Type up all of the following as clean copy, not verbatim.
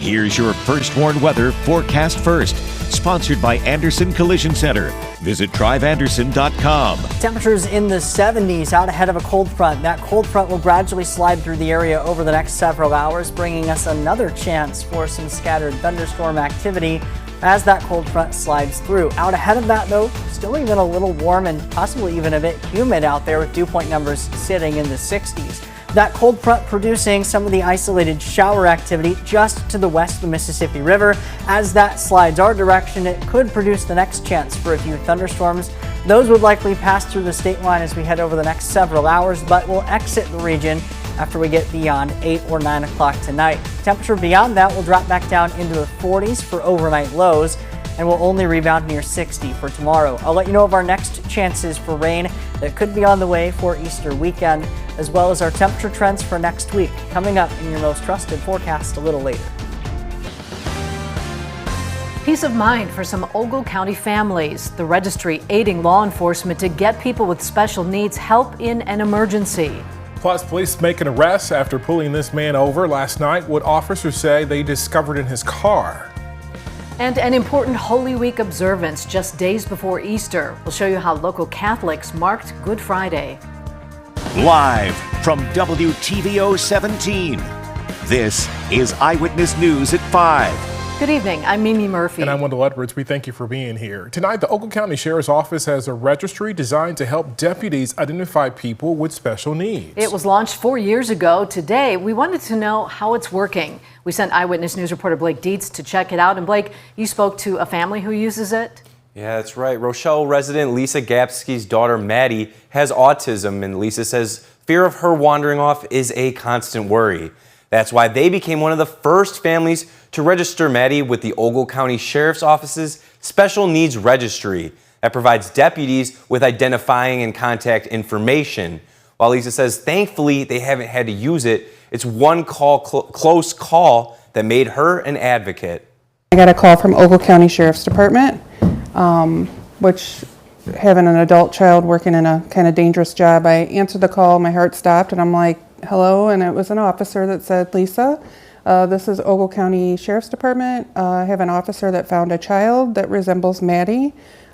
Here's your First Warn Weather forecast first, sponsored by Anderson Collision Center. Visit driveanderson.com. Temperatures in the 70s out ahead of a cold front. That cold front will gradually slide through the area over the next several hours, bringing us another chance for some scattered thunderstorm activity as that cold front slides through. Out ahead of that, though, still even a little warm and possibly even a bit humid out there with dew point numbers sitting in the 60s. That cold front producing some of the isolated shower activity just to the west of the Mississippi River. As that slides our direction, it could produce the next chance for a few thunderstorms. Those would likely pass through the state line as we head over the next several hours, but will exit the region after we get beyond 8 or 9 o'clock tonight. Temperature beyond that will drop back down into the 40s for overnight lows and will only rebound near 60 for tomorrow. I'll let you know of our next chances for rain that could be on the way for Easter weekend, as well as our temperature trends for next week, coming up in your most trusted forecast a little later. Peace of mind for some Ogle County families. The registry aiding law enforcement to get people with special needs help in an emergency. Plus, police make an arrest after pulling this man over last night. What officers say they discovered in his car. And an important Holy Week observance just days before Easter. We'll show you how local Catholics marked Good Friday. Live from WTVO 17, this is Eyewitness News at 5. Good evening, I'm Mimi Murphy. And I'm Wendell Edwards. We thank you for being here. Tonight, the Ogle County Sheriff's Office has a registry designed to help deputies identify people with special needs. It was launched 4 years ago. Today, we wanted to know how it's working. We sent Eyewitness News reporter Blake Dietz to check it out. And Blake, you spoke to a family who uses it? Yeah, that's right. Rochelle resident Lisa Gapsky's daughter Maddie has autism, and Lisa says fear of her wandering off is a constant worry. That's why they became one of the first families to register Maddie with the Ogle County Sheriff's Office's Special Needs Registry that provides deputies with identifying and contact information. While Lisa says thankfully they haven't had to use it, it's one close call that made her an advocate. I got a call from Ogle County Sheriff's Department, which having an adult child working in a kind of dangerous job, I answered the call, my heart stopped, and I'm like, hello, and it was an officer that said, Lisa, this is Ogle County Sheriff's Department. I have an officer that found a child that resembles Maddie.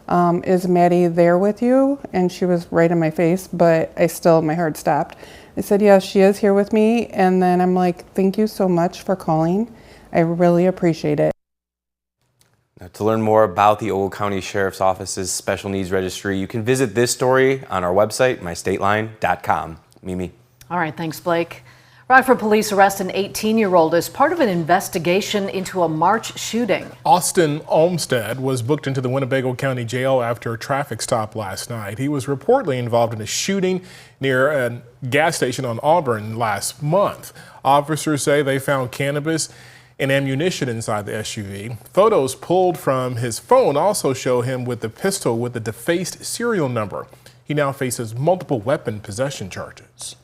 Is Maddie there with you? And she was right in my face, but my heart stopped. I said, yes, she is here with me. And then I'm like, thank you so much for calling. I really appreciate it. Now, to learn more about the Ogle County Sheriff's Office's Special Needs Registry, you can visit this story on our website, mystateline.com. Mimi. All right, thanks, Blake. Rockford police arrest an 18-year-old as part of an investigation into a March shooting. Austin Olmstead was booked into the Winnebago County Jail after a traffic stop last night. He was reportedly involved in a shooting near a gas station on Auburn last month. Officers say they found cannabis and ammunition inside the SUV. Photos pulled from his phone also show him with the pistol with the defaced serial number. He now faces multiple weapon possession charges.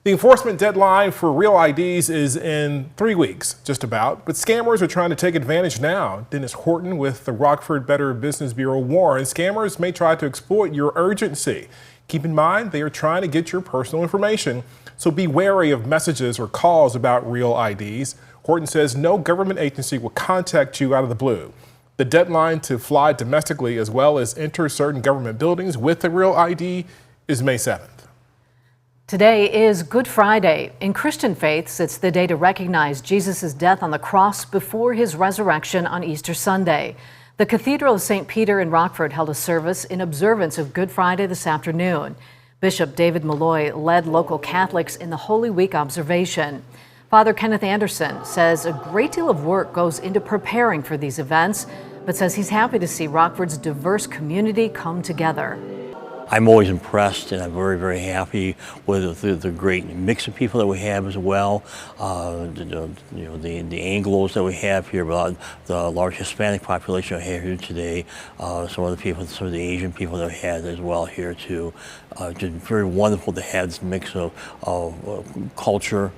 The enforcement deadline for real IDs is in 3 weeks, just about, but scammers are trying to take advantage now. Dennis Horton with the Rockford Better Business Bureau warns scammers may try to exploit your urgency. Keep in mind, they are trying to get your personal information, so be wary of messages or calls about real IDs. Horton says no government agency will contact you out of the blue. The deadline to fly domestically as well as enter certain government buildings with a real ID is May 7th. Today is Good Friday. In Christian faiths, it's the day to recognize Jesus' death on the cross before his resurrection on Easter Sunday. The Cathedral of St. Peter in Rockford held a service in observance of Good Friday this afternoon. Bishop David Malloy led local Catholics in the Holy Week observation. Father Kenneth Anderson says a great deal of work goes into preparing for these events, but says he's happy to see Rockford's diverse community come together. I'm always impressed, and I'm very, very happy with the great mix of people that we have as well. The Anglos that we have here, the large Hispanic population we have here today. Some of the Asian people that we had as well here too. Just very wonderful to have this mix of culture.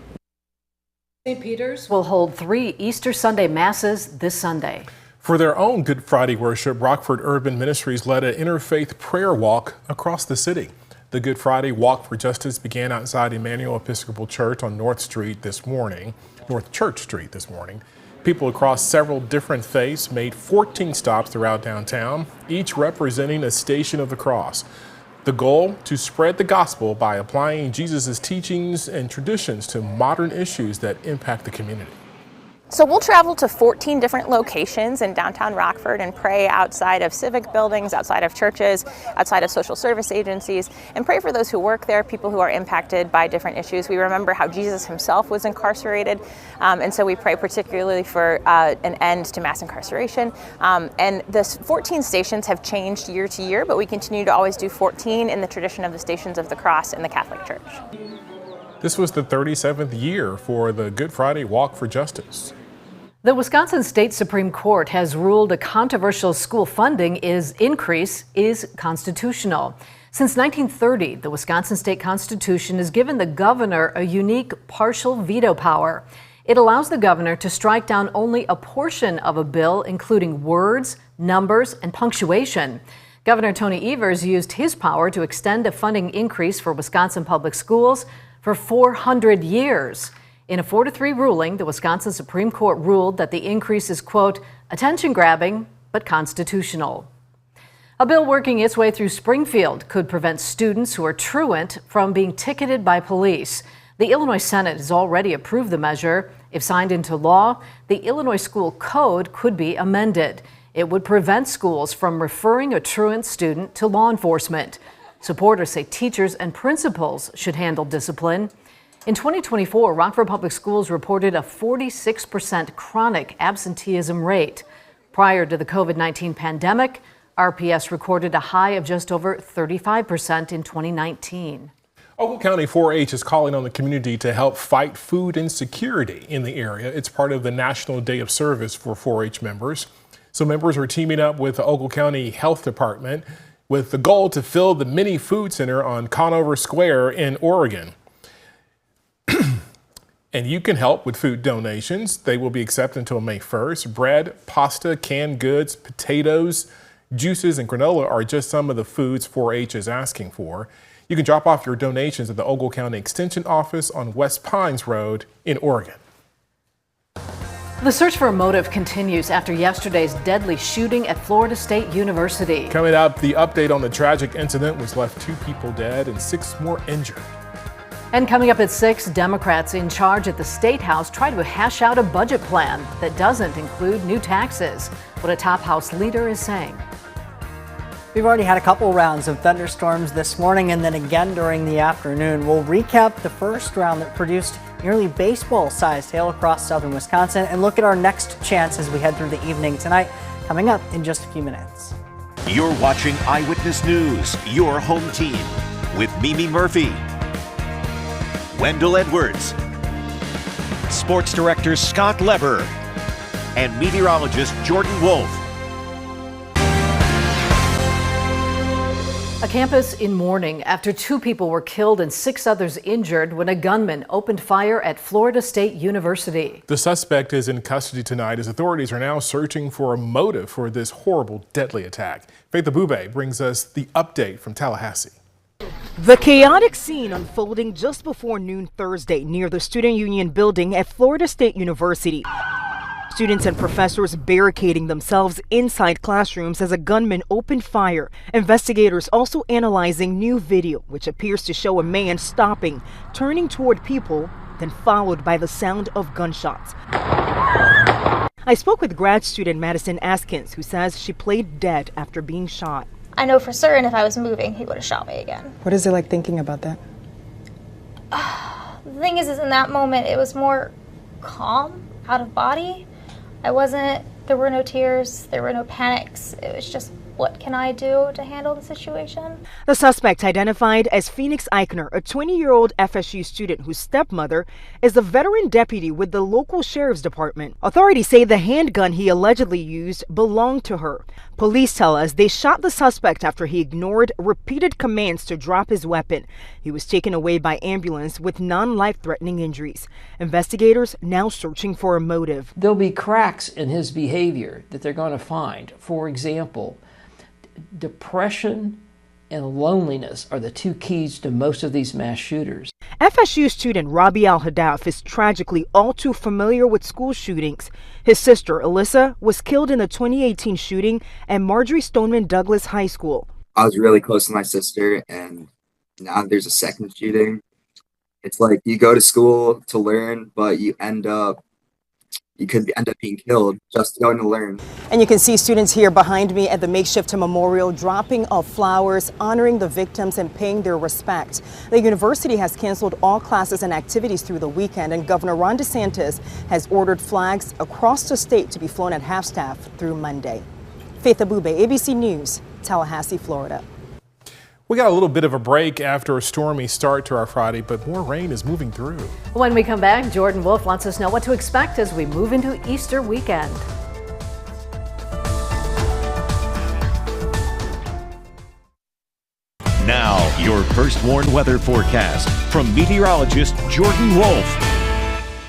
St. Peter's will hold 3 Easter Sunday Masses this Sunday. For their own Good Friday worship, Rockford Urban Ministries led an interfaith prayer walk across the city. The Good Friday Walk for Justice began outside Emmanuel Episcopal Church on North Church Street this morning. People across several different faiths made 14 stops throughout downtown, each representing a station of the cross. The goal, to spread the gospel by applying Jesus' teachings and traditions to modern issues that impact the community. So we'll travel to 14 different locations in downtown Rockford and pray outside of civic buildings, outside of churches, outside of social service agencies, and pray for those who work there, people who are impacted by different issues. We remember how Jesus himself was incarcerated, and so we pray particularly for an end to mass incarceration. And the 14 stations have changed year to year, but we continue to always do 14 in the tradition of the Stations of the Cross in the Catholic Church. This was the 37th year for the Good Friday Walk for Justice. The Wisconsin State Supreme Court has ruled a controversial school funding increase is constitutional. Since 1930, the Wisconsin State Constitution has given the governor a unique partial veto power. It allows the governor to strike down only a portion of a bill, including words, numbers, and punctuation. Governor Tony Evers used his power to extend a funding increase for Wisconsin public schools for 400 years. In a 4-3 ruling, the Wisconsin Supreme Court ruled that the increase is, quote, attention-grabbing but constitutional. A bill working its way through Springfield could prevent students who are truant from being ticketed by police. The Illinois Senate has already approved the measure. If signed into law, the Illinois School Code could be amended. It would prevent schools from referring a truant student to law enforcement. Supporters say teachers and principals should handle discipline. In 2024, Rockford Public Schools reported a 46% chronic absenteeism rate. Prior to the COVID-19 pandemic, RPS recorded a high of just over 35% in 2019. Ogle County 4-H is calling on the community to help fight food insecurity in the area. It's part of the National Day of Service for 4-H members. So members are teaming up with the Ogle County Health Department with the goal to fill the mini food center on Conover Square in Oregon. And you can help with food donations. They will be accepted until May 1st. Bread, pasta, canned goods, potatoes, juices, and granola are just some of the foods 4-H is asking for. You can drop off your donations at the Ogle County Extension Office on West Pines Road in Oregon. The search for a motive continues after yesterday's deadly shooting at Florida State University. Coming up, the update on the tragic incident, which left 2 people dead and 6 more injured. And coming up at 6, Democrats in charge at the State House try to hash out a budget plan that doesn't include new taxes. What a top House leader is saying. We've already had a couple rounds of thunderstorms this morning and then again during the afternoon. We'll recap the first round that produced nearly baseball-sized hail across southern Wisconsin and look at our next chance as we head through the evening tonight, coming up in just a few minutes. You're watching Eyewitness News, your home team, with Mimi Murphy, Wendell Edwards, Sports Director Scott Lever, and meteorologist Jordan Wolf. A campus in mourning after 2 people were killed and 6 others injured when a gunman opened fire at Florida State University. The suspect is in custody tonight as authorities are now searching for a motive for this horrible, deadly attack. Faith Abube brings us the update from Tallahassee. The chaotic scene unfolding just before noon Thursday near the Student Union building at Florida State University. Students and professors barricading themselves inside classrooms as a gunman opened fire. Investigators also analyzing new video, which appears to show a man stopping, turning toward people, then followed by the sound of gunshots. I spoke with grad student Madison Askins, who says she played dead after being shot. I know for certain if I was moving, he would have shot me again. What is it like thinking about that? The thing is in that moment, it was more calm, out of body. There were no tears, there were no panics. It was just, what can I do to handle the situation? The suspect, identified as Phoenix Eichner, a 20-year-old FSU student whose stepmother is a veteran deputy with the local sheriff's department. Authorities say the handgun he allegedly used belonged to her. Police tell us they shot the suspect after he ignored repeated commands to drop his weapon. He was taken away by ambulance with non-life-threatening injuries. Investigators now searching for a motive. There'll be cracks in his behavior that they're going to find. For example, depression and loneliness are the 2 keys to most of these mass shooters. FSU student Robbie Al-Hadaf is tragically all too familiar with school shootings. His sister, Alyssa, was killed in the 2018 shooting at Marjorie Stoneman Douglas High School. I was really close to my sister, and now there's a second shooting. It's like you go to school to learn, but you could end up being killed just going to learn. And you can see students here behind me at the makeshift memorial dropping off flowers, honoring the victims and paying their respect. The university has canceled all classes and activities through the weekend, and Governor Ron DeSantis has ordered flags across the state to be flown at half-staff through Monday. Faith Abube, ABC News, Tallahassee, Florida. We got a little bit of a break after a stormy start to our Friday, but more rain is moving through. When we come back, Jordan Wolf lets us know what to expect as we move into Easter weekend. Now, your first warned weather forecast from meteorologist Jordan Wolf.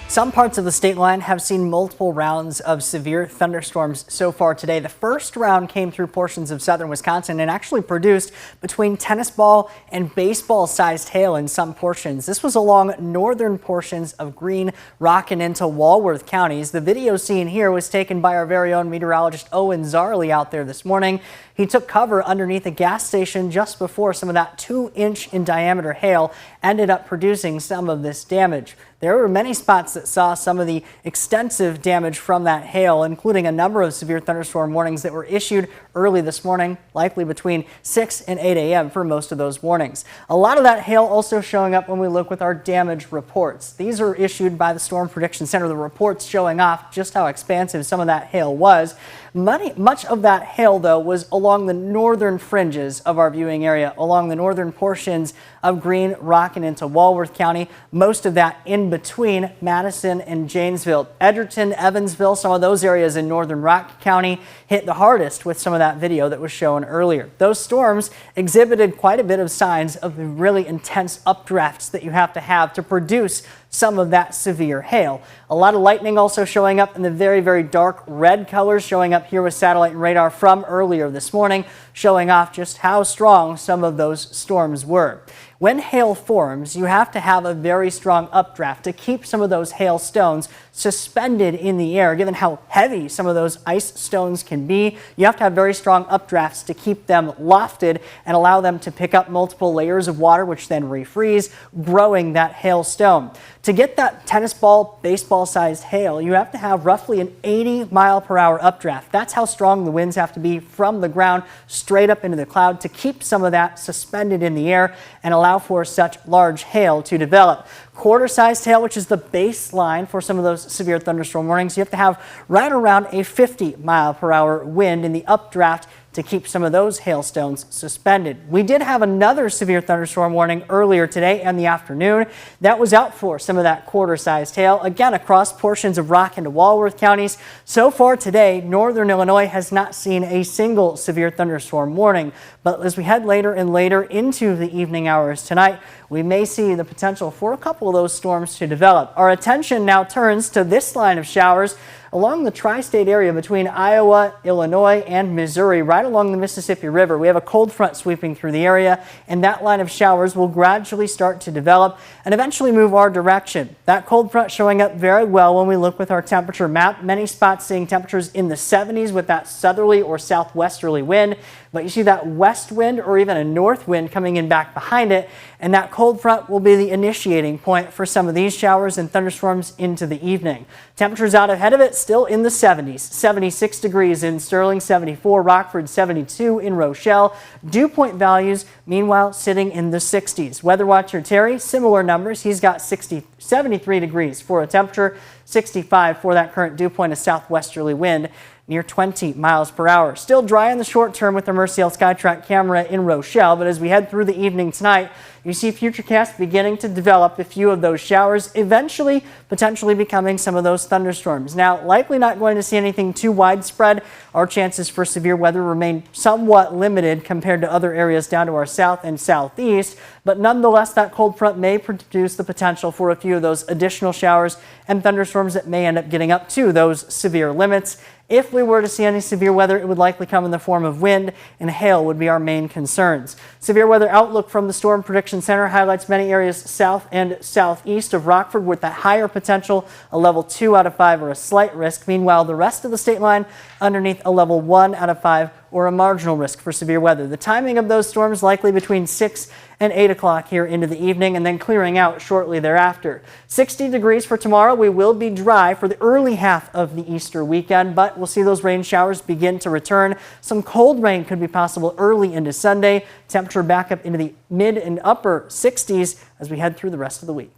Some parts of the state line have seen multiple rounds of severe thunderstorms so far today. The first round came through portions of southern Wisconsin and actually produced between tennis ball and baseball sized hail in some portions. This was along northern portions of Greene, Rock, and into Walworth counties. The video seen here was taken by our very own meteorologist Owen Zarley out there this morning. He took cover underneath a gas station just before some of that 2-inch in diameter hail ended up producing some of this damage. There were many spots that saw some of the extensive damage from that hail, including a number of severe thunderstorm warnings that were issued early this morning, likely between 6 and 8 a.m. for most of those warnings. A lot of that hail also showing up when we look with our damage reports. These are issued by the Storm Prediction Center, the reports showing off just how expansive some of that hail was. Much of that hail, though, was along the northern fringes of our viewing area, along the northern portions of Greene, Rock, and into Walworth County. Most of that in between Madison and Janesville. Edgerton, Evansville, some of those areas in northern Rock County hit the hardest with some of that video that was shown earlier. Those storms exhibited quite a bit of signs of the really intense updrafts that you have to produce some of that severe hail. A lot of lightning also showing up in the very, very dark red colors, showing up here with satellite and radar from earlier this morning, showing off just how strong some of those storms were. When hail forms, you have to have a very strong updraft to keep some of those hail stones suspended in the air. Given how heavy some of those ice stones can be, you have to have very strong updrafts to keep them lofted and allow them to pick up multiple layers of water, which then refreeze, growing that hail stone. To get that tennis ball, baseball sized hail, you have to have roughly an 80-mile-per-hour updraft. That's how strong the winds have to be from the ground straight up into the cloud to keep some of that suspended in the air and allow for such large hail to develop. Quarter-sized hail, which is the baseline for some of those severe thunderstorm warnings, you have to have right around a 50-mile-per-hour wind in the updraft to keep some of those hailstones suspended. We did have another severe thunderstorm warning earlier today in the afternoon. That was out for some of that quarter-sized hail, again across portions of Rock and Walworth counties. So far today, northern Illinois has not seen a single severe thunderstorm warning. But as we head later and later into the evening hours tonight, we may see the potential for a couple of those storms to develop. Our attention now turns to this line of showers along the tri-state area between Iowa, Illinois, and Missouri, right along the Mississippi River. We have a cold front sweeping through the area, and that line of showers will gradually start to develop and eventually move our direction. That cold front showing up very well when we look with our temperature map. Many spots seeing temperatures in the 70s with that southerly or southwesterly wind. But you see that west wind or even a north wind coming in back behind it, and that cold front will be the initiating point for some of these showers and thunderstorms into the evening. Temperatures out ahead of it still in the 70s, 76 degrees in Sterling, 74 Rockford, 72 in Rochelle. Dew point values, meanwhile, sitting in the 60s. Weather watcher Terry, similar numbers. He's got 73 degrees for a temperature, 65 for that current dew point, a southwesterly wind near 20 miles per hour. Still dry in the short term with the Merciel SkyTrack camera in Rochelle, but as we head through the evening tonight, you see Futurecast beginning to develop a few of those showers, eventually potentially becoming some of those thunderstorms. Now, likely not going to see anything too widespread. Our chances for severe weather remain somewhat limited compared to other areas down to our south and southeast, but nonetheless, that cold front may produce the potential for a few of those additional showers and thunderstorms that may end up getting up to those severe limits. If we were to see any severe weather, it would likely come in the form of wind, and hail would be our main concerns. Severe weather outlook from the Storm Prediction Prediction Center highlights many areas south and southeast of Rockford with that higher potential, a level 2 out of 5 or a slight risk. Meanwhile, the rest of the state line underneath a level 1 out of 5 or a marginal risk for severe weather. The timing of those storms likely between 6 and 8 o'clock here into the evening and then clearing out shortly thereafter. 60 degrees for tomorrow. We will be dry for the early half of the Easter weekend, but we'll see those rain showers begin to return. Some cold rain could be possible early into Sunday. Temperature back up into the mid and upper 60s as we head through the rest of the week.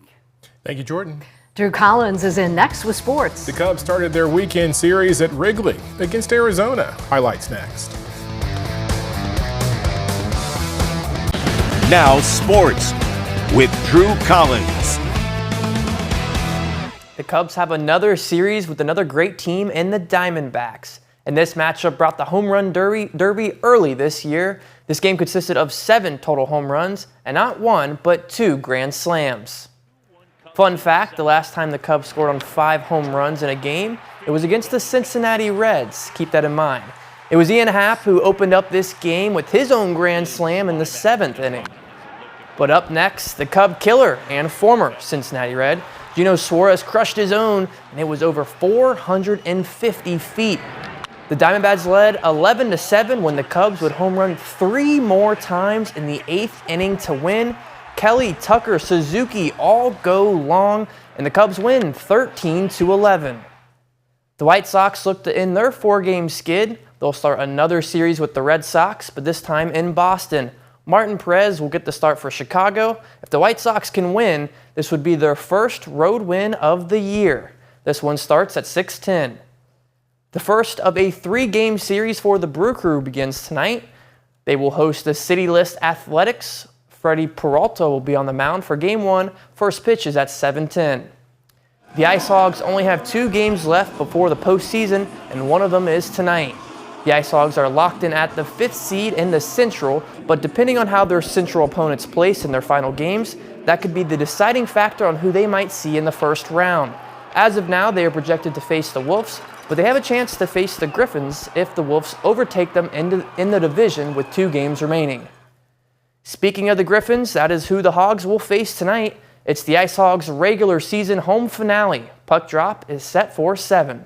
Thank you, Jordan. Drew Collins is in next with sports. The Cubs started their weekend series at Wrigley against Arizona. Highlights next. Now sports with Drew Collins. The Cubs have another series with another great team in the Diamondbacks. And this matchup brought the home run derby early this year. This game consisted of 7 total home runs and not 1, but 2 grand slams. Fun fact, the last time the Cubs scored on 5 home runs in a game, it was against the Cincinnati Reds. Keep that in mind. It was Ian Happ who opened up this game with his own grand slam in the 7th inning. But up next, the Cub killer and former Cincinnati Red, Gino Suarez crushed his own, and it was over 450 feet. The Diamondbacks led 11-7 when the Cubs would home run 3 more times in the 8th inning to win. Kelly, Tucker, Suzuki all go long, and the Cubs win 13-11. The White Sox look to end their 4-game skid. They'll start another series with the Red Sox, but this time in Boston. Martin Perez will get the start for Chicago. If the White Sox can win, this would be their first road win of the year. This one starts at 6:10. The first of a 3-game series for the Brew Crew begins tonight. They will host the City List Athletics. Freddie Peralta will be on the mound for Game 1. First pitch is at 7:10. The Ice Hogs only have 2 games left before the postseason, and one of them is tonight. The Ice Hogs are locked in at the 5th seed in the Central, but depending on how their Central opponents place in their final games, that could be the deciding factor on who they might see in the first round. As of now, they are projected to face the Wolves, but they have a chance to face the Griffins if the Wolves overtake them in the division with 2 games remaining. Speaking of the Griffins, that is who the Hogs will face tonight. It's the Ice Hogs' regular season home finale. Puck drop is set for 7.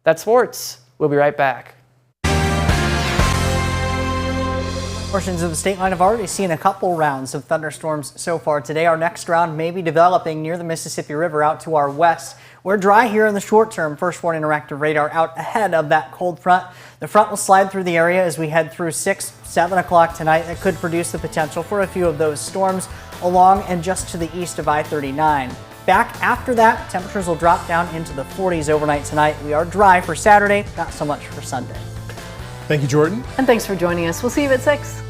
That's sports. We'll be right back. Portions of the state line have already seen a couple rounds of thunderstorms so far today. Our next round may be developing near the Mississippi River out to our west. We're dry here in the short term. First warning interactive radar out ahead of that cold front. The front will slide through the area as we head through 6, 7 o'clock tonight. That could produce the potential for a few of those storms along and just to the east of I-39. Back after that, temperatures will drop down into the 40s overnight tonight. We are dry for Saturday, not so much for Sunday. Thank you, Jordan. And thanks for joining us. We'll see you at 6.